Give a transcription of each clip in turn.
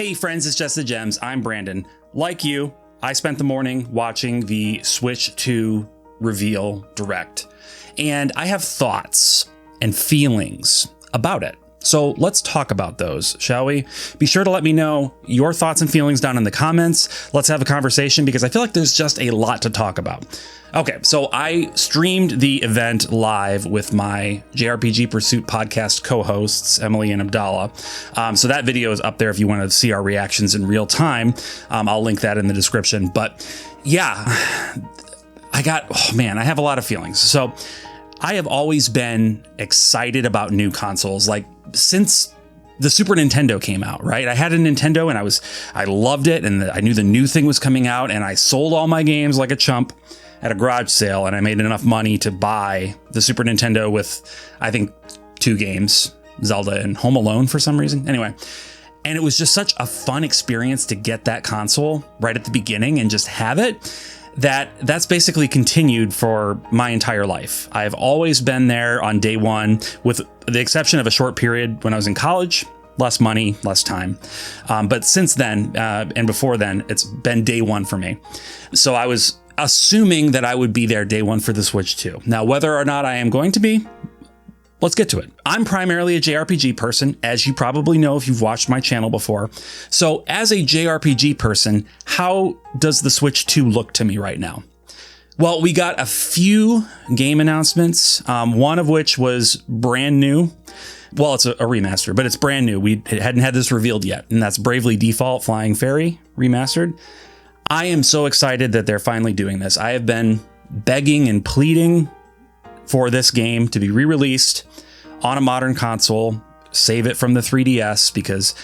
Hey friends, it's Just the Gems. I'm Brandon. Like you, I spent the morning watching the Switch 2 reveal direct, and I have thoughts and feelings about it. So let's talk about those, shall we? Be sure to let me know your thoughts and feelings down in the comments. Let's have a conversation because I feel like there's just a lot to talk about. Okay, so I streamed the event live with my JRPG Pursuit podcast co-hosts, Emily and Abdallah. So that video is up there if you want to see our reactions in real time. I'll link that in the description. But yeah, I have a lot of feelings. So I have always been excited about new consoles, like since the Super Nintendo came out, right? I had a Nintendo and I loved it, and I knew the new thing was coming out, and I sold all my games like a chump at a garage sale, and I made enough money to buy the Super Nintendo with, I think, 2 games, Zelda and Home Alone for some reason. Anyway, and it was just such a fun experience to get that console right at the beginning and just have it. That's basically continued for my entire life. I've always been there on day one, with the exception of a short period when I was in college. Less money, less time. But since then, and before then, it's been day one for me. So I was assuming that I would be there day one for the Switch 2. Now, whether or not I am going to be, let's get to it. I'm primarily a JRPG person, as you probably know if you've watched my channel before. So as a JRPG person, how does the Switch 2 look to me right now? Well, we got a few game announcements, one of which was brand new. Well, it's a remaster, but it's brand new. We hadn't had this revealed yet, and that's Bravely Default Flying Fairy Remastered. I am so excited that they're finally doing this. I have been begging and pleading for this game to be re-released on a modern console, save it from the 3DS, because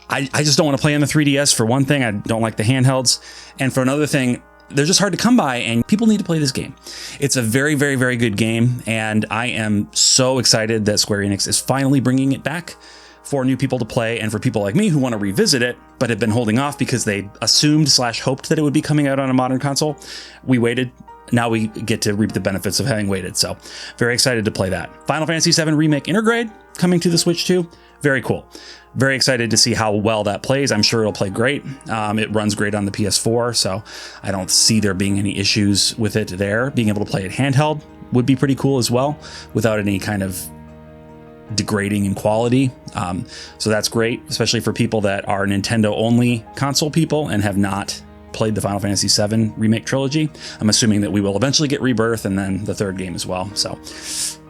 I just don't want to play on the 3DS. For one thing, I don't like the handhelds. And for another thing, they're just hard to come by, and people need to play this game. It's a very, very, very good game, and I am so excited that Square Enix is finally bringing it back for new people to play, and for people like me who want to revisit it, but have been holding off because they assumed/hoped that it would be coming out on a modern console. We waited. Now we get to reap the benefits of having waited. So very excited to play that. Final Fantasy VII Remake Intergrade coming to the Switch 2. Very cool. Very excited to see how well that plays. I'm sure it'll play great. It runs great on the PS4, so I don't see there being any issues with it there. Being able to play it handheld would be pretty cool as well, without any kind of degrading in quality. So that's great, especially for people that are Nintendo only console people and have not played the Final Fantasy VII Remake Trilogy. I'm assuming that we will eventually get Rebirth and then the third game as well. So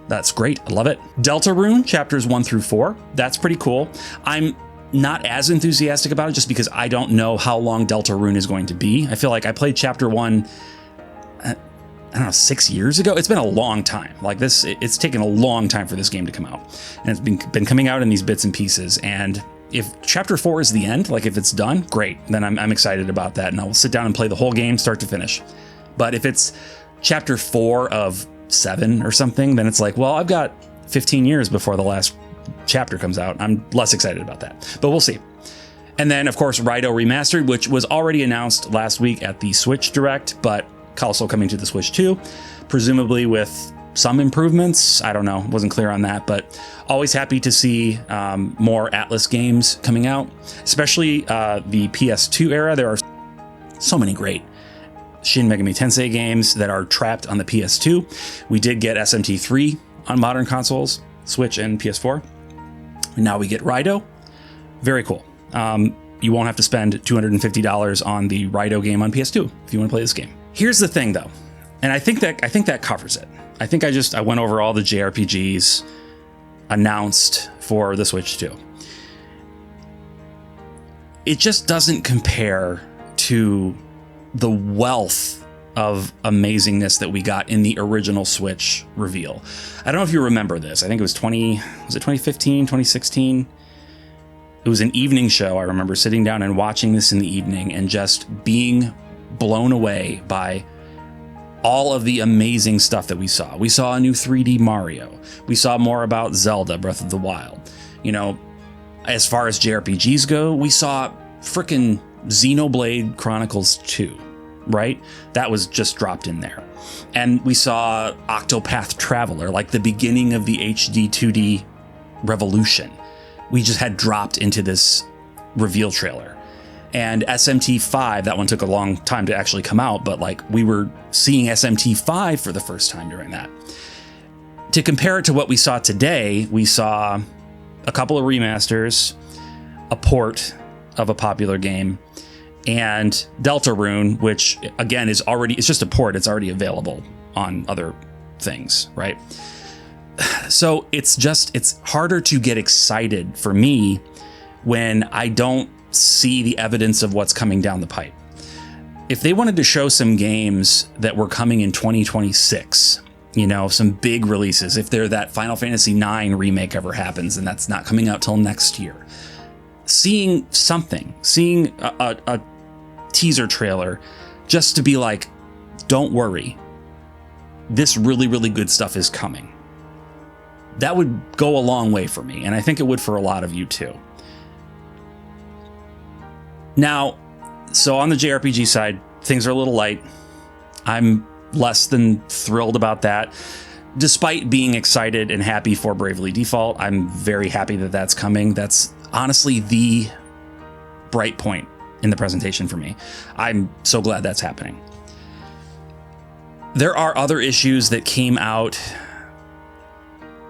that's great. I love it. Deltarune chapters 1 through 4. That's pretty cool. I'm not as enthusiastic about it just because I don't know how long Deltarune is going to be. I feel like I played chapter 1, I don't know, 6 years ago. It's been a long time. Like this, it's taken a long time for this game to come out, and it's been coming out in these bits and pieces. And if chapter 4 is the end, like if it's done, great. Then I'm excited about that, and I will sit down and play the whole game start to finish. But if it's chapter 4 of 7 or something, then it's like, well, I've got 15 years before the last chapter comes out. I'm less excited about that, but we'll see. And then, of course, Raito Remastered, which was already announced last week at the Switch Direct, but also coming to the Switch 2, presumably with some improvements. I don't know, wasn't clear on that, but always happy to see more Atlas games coming out, especially the PS2 era. There are so many great Shin Megami Tensei games that are trapped on the PS2. We did get SMT3 on modern consoles, Switch and PS4. And now we get Raito. Very cool. You won't have to spend $250 on the Raito game on PS2 if you want to play this game. Here's the thing, though, and I think that covers it. I think I went over all the JRPGs announced for the Switch 2. It just doesn't compare to the wealth of amazingness that we got in the original Switch reveal. I don't know if you remember this. I think it was 2015, 2016? It was an evening show. I remember sitting down and watching this in the evening and just being blown away by all of the amazing stuff that we saw. We saw a new 3D Mario. We saw more about Zelda Breath of the Wild. You know, as far as JRPGs go, we saw frickin' Xenoblade Chronicles 2, right? That was just dropped in there. And we saw Octopath Traveler, like the beginning of the HD 2D revolution. We just had dropped into this reveal trailer. And SMT5, that one took a long time to actually come out, but like we were seeing SMT5 for the first time during that. To compare it to what we saw today, we saw a couple of remasters, a port of a popular game, and Deltarune, which again is already, it's just a port, it's already available on other things, right? So it's harder to get excited for me when I don't see the evidence of what's coming down the pipe. If they wanted to show some games that were coming in 2026, you know, some big releases, if they're that Final Fantasy IX remake ever happens and that's not coming out till next year, seeing a teaser trailer just to be like, don't worry, this really, really good stuff is coming. That would go a long way for me, and I think it would for a lot of you too. Now, so on the JRPG side, things are a little light. I'm less than thrilled about that. Despite being excited and happy for Bravely Default, I'm very happy that that's coming. That's honestly the bright point in the presentation for me. I'm so glad that's happening. There are other issues that came out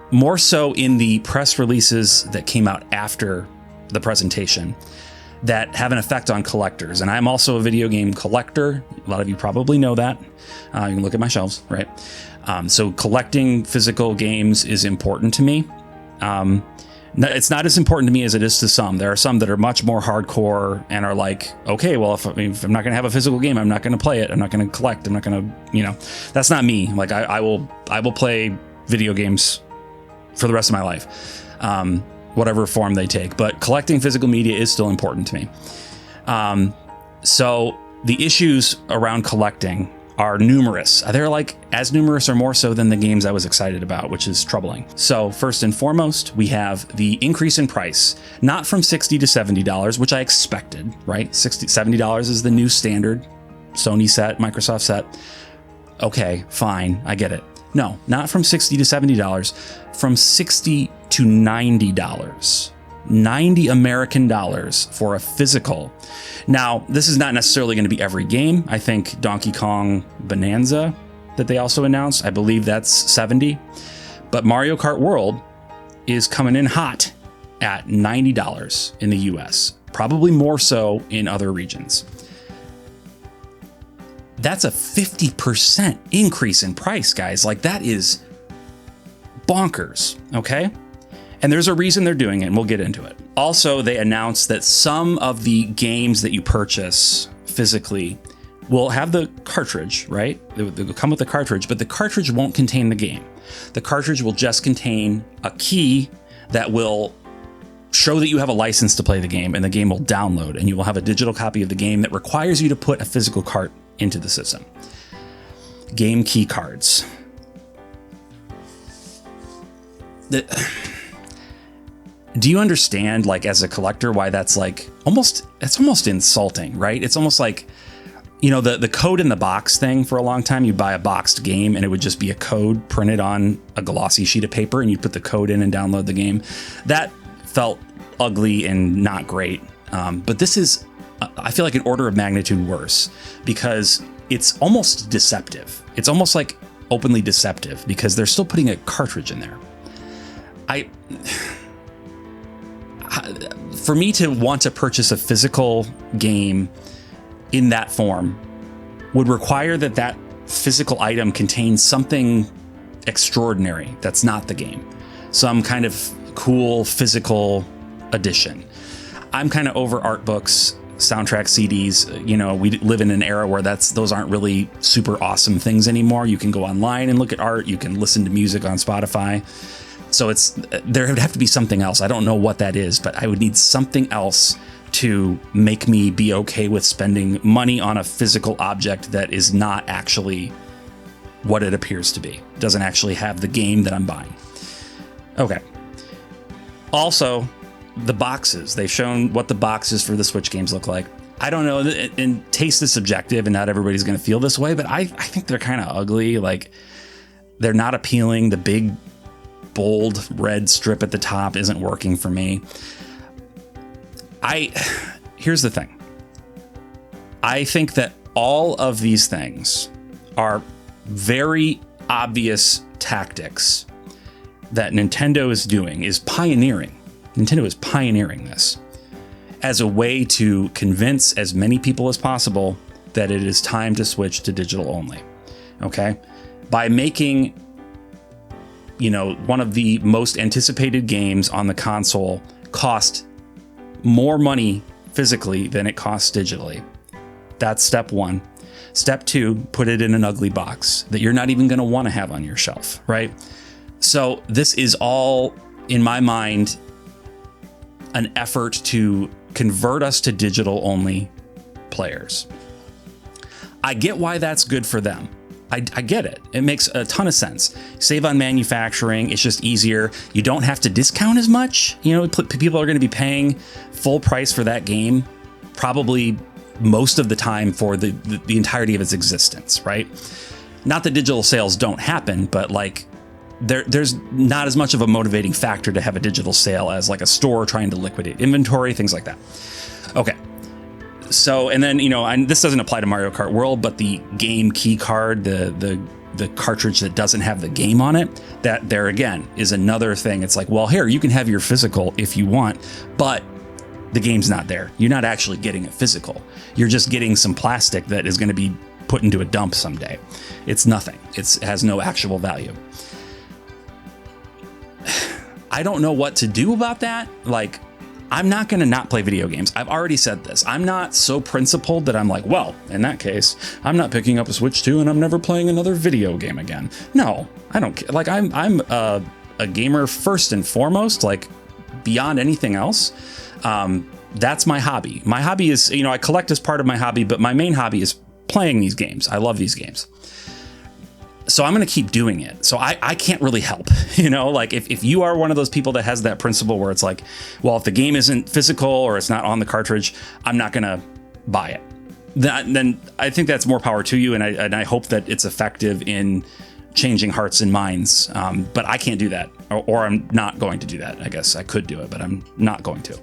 more so in the press releases that came out after the presentation that have an effect on collectors. And I'm also a video game collector. A lot of you probably know that. You can look at my shelves, right? So collecting physical games is important to me. It's not as important to me as it is to some. There are some that are much more hardcore and are like, okay, well, if I'm not going to have a physical game, I'm not going to play it. I'm not going to collect. I'm not going to, that's not me. Like I will play video games for the rest of my life, whatever form they take. But collecting physical media is still important to me. So the issues around collecting are numerous. They're like as numerous or more so than the games I was excited about, which is troubling. So first and foremost, we have the increase in price, not from $60 to $70, which I expected, right? $70 is the new standard Sony set, Microsoft set. Okay, fine, I get it. No, not from $60 to $70, from $60 to $90. 90 American dollars for a physical. Now, this is not necessarily going to be every game. I think Donkey Kong Bonanza that they also announced, I believe that's 70. But Mario Kart World is coming in hot at $90 in the US, probably more so in other regions. That's a 50% increase in price, guys. Like, that is bonkers, okay? And there's a reason they're doing it, and we'll get into it. Also, they announced that some of the games that you purchase physically will have the cartridge, right? They'll come with the cartridge, but the cartridge won't contain the game. The cartridge will just contain a key that will show that you have a license to play the game, and the game will download, and you will have a digital copy of the game that requires you to put a physical cart into the system. Game key cards. Do you understand, like, as a collector, why that's like it's almost insulting, right? It's almost like, the code in the box thing. For a long time, you'd buy a boxed game and it would just be a code printed on a glossy sheet of paper and you'd put the code in and download the game. That felt ugly and not great. But this is, I feel like, an order of magnitude worse because it's almost deceptive. It's almost like openly deceptive because they're still putting a cartridge in there. For me to want to purchase a physical game in that form would require that physical item contains something extraordinary that's not the game. Some kind of cool physical edition. I'm kind of over art books, soundtrack CDs. We live in an era where those aren't really super awesome things anymore. You can go online and look at art. You can listen to music on Spotify. So there would have to be something else. I don't know what that is, but I would need something else to make me be okay with spending money on a physical object that is not actually what it appears to be. It doesn't actually have the game that I'm buying. Okay. Also, the boxes. They've shown what the boxes for the Switch games look like. I don't know, and taste is subjective and not everybody's going to feel this way, but I think they're kind of ugly. Like, they're not appealing. The big bold red strip at the top isn't working for me. Here's the thing. I think that all of these things are very obvious tactics that Nintendo is doing, is pioneering. Nintendo is pioneering this as a way to convince as many people as possible that it is time to switch to digital only. Okay? By making, one of the most anticipated games on the console cost more money physically than it costs digitally. That's step one. Step two, put it in an ugly box that you're not even going to want to have on your shelf, right? So this is all, in my mind, an effort to convert us to digital only players. I get why that's good for them. I get it. It makes a ton of sense. Save on manufacturing. It's just easier. You don't have to discount as much. People are going to be paying full price for that game, probably most of the time for the entirety of its existence, right? Not that digital sales don't happen, but like there's not as much of a motivating factor to have a digital sale as like a store trying to liquidate inventory, things like that. Okay. So, and then, this doesn't apply to Mario Kart World, but the game key card, the cartridge that doesn't have the game on it, that there again is another thing. It's like, well, here, you can have your physical if you want, but the game's not there. You're not actually getting a physical. You're just getting some plastic that is going to be put into a dump someday. It's nothing. It has no actual value. I don't know what to do about that. Like, I'm not going to not play video games. I've already said this. I'm not so principled that I'm like, well, in that case, I'm not picking up a Switch 2 and I'm never playing another video game again. No, I don't care. Like, I'm a gamer first and foremost, like beyond anything else. That's my hobby. My hobby is, I collect as part of my hobby, but my main hobby is playing these games. I love these games. So I'm going to keep doing it. So I can't really help, like if you are one of those people that has that principle where it's like, well, if the game isn't physical or it's not on the cartridge, I'm not going to buy it. Then I think that's more power to you. And I hope that it's effective in changing hearts and minds. But I can't do that, or I'm not going to do that. I guess I could do it, but I'm not going to.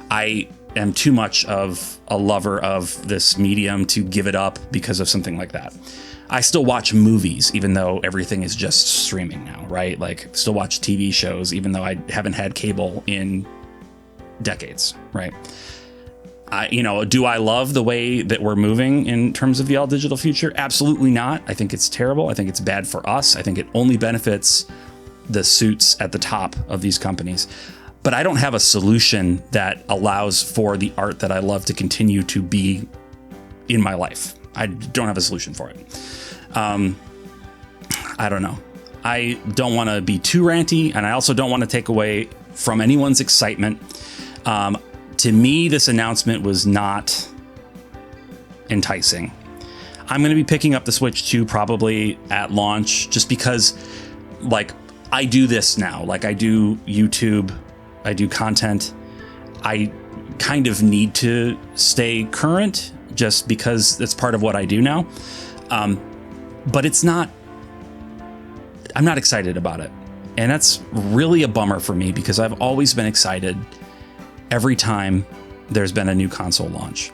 I am too much of a lover of this medium to give it up because of something like that. I still watch movies, even though everything is just streaming now, right? Like, still watch TV shows, even though I haven't had cable in decades, right? Do I love the way that we're moving in terms of the all digital future? Absolutely not. I think it's terrible. I think it's bad for us. I think it only benefits the suits at the top of these companies. But I don't have a solution that allows for the art that I love to continue to be in my life. I don't have a solution for it. I don't know. I don't want to be too ranty, and I also don't want to take away from anyone's excitement. To me, this announcement was not enticing. I'm going to be picking up the Switch 2 probably at launch, just because, like, I do this now. Like, I do YouTube, I do content. I kind of need to stay current just because it's part of what I do now. But I'm not excited about it. And that's really a bummer for me because I've always been excited every time there's been a new console launch.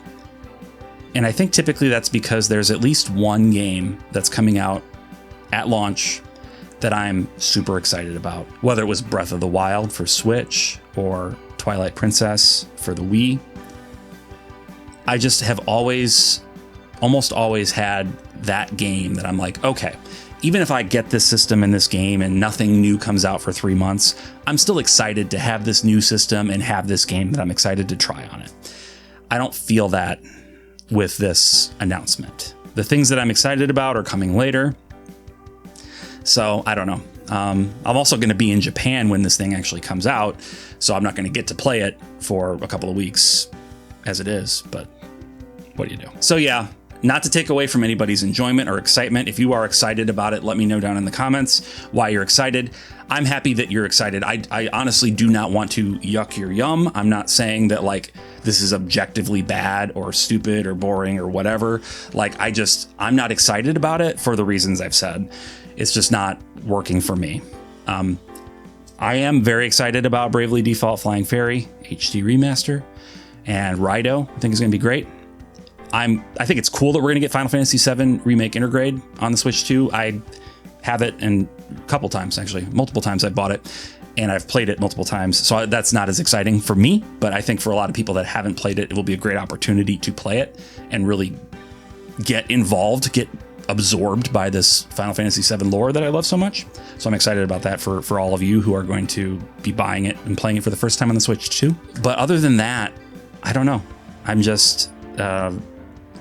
And I think typically that's because there's at least one game that's coming out at launch that I'm super excited about. Whether it was Breath of the Wild for Switch or Twilight Princess for the Wii. I just have almost always had that game that I'm like, okay, even if I get this system and this game and nothing new comes out for 3 months, I'm still excited to have this new system and have this game that I'm excited to try on it. I don't feel that with this announcement. The things that I'm excited about are coming later. So I don't know. I'm also going to be in Japan when this thing actually comes out, so I'm not going to get to play it for a couple of weeks as it is, but what do you do? So yeah, not to take away from anybody's enjoyment or excitement. If you are excited about it, let me know down in the comments why you're excited. I'm happy that you're excited. I honestly do not want to yuck your yum. I'm not saying that like this is objectively bad or stupid or boring or whatever. Like I'm not excited about it for the reasons I've said. It's just not working for me. I am very excited about Bravely Default Flying Fairy HD Remaster. and Rido, I think is going to be great. I think it's cool that we're going to get Final Fantasy VII Remake Intergrade on the Switch 2. I have it, and a couple times, actually. Multiple times I bought it, and I've played it multiple times. So that's not as exciting for me, but I think for a lot of people that haven't played it, it will be a great opportunity to play it and really get involved, get absorbed by this Final Fantasy VII lore that I love so much. So I'm excited about that for all of you who are going to be buying it and playing it for the first time on the Switch too. But other than that, I don't know. I'm just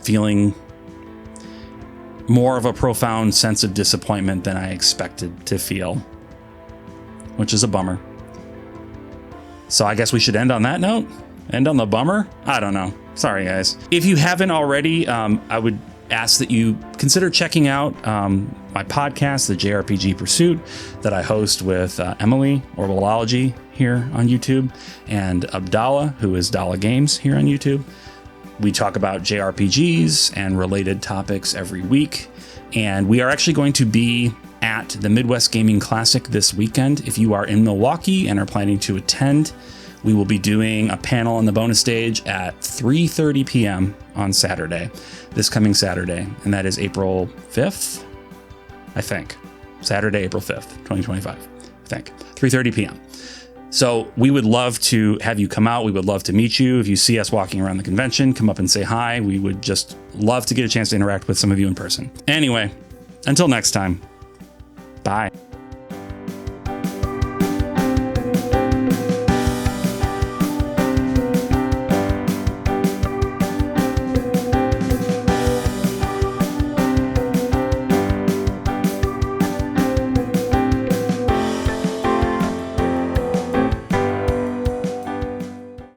feeling more of a profound sense of disappointment than I expected to feel, which is a bummer. So I guess we should end on that note? End on the bummer? I don't know. Sorry, guys. If you haven't already, I would ask that you consider checking out my podcast, the JRPG Pursuit, that I host with Emily, or Willology, here on YouTube, and Abdallah, who is Dalla Games, here on YouTube. We talk about JRPGs and related topics every week, and we are actually going to be at the Midwest Gaming Classic this weekend. If you are in Milwaukee and are planning to attend, we will be doing a panel on the bonus stage at 3:30 p.m. on Saturday, this coming Saturday, and that is April 5th, I think. Saturday, April 5th, 2025, I think, 3:30 p.m. So we would love to have you come out. We would love to meet you. If you see us walking around the convention, come up and say hi. We would just love to get a chance to interact with some of you in person. Anyway, until next time, bye.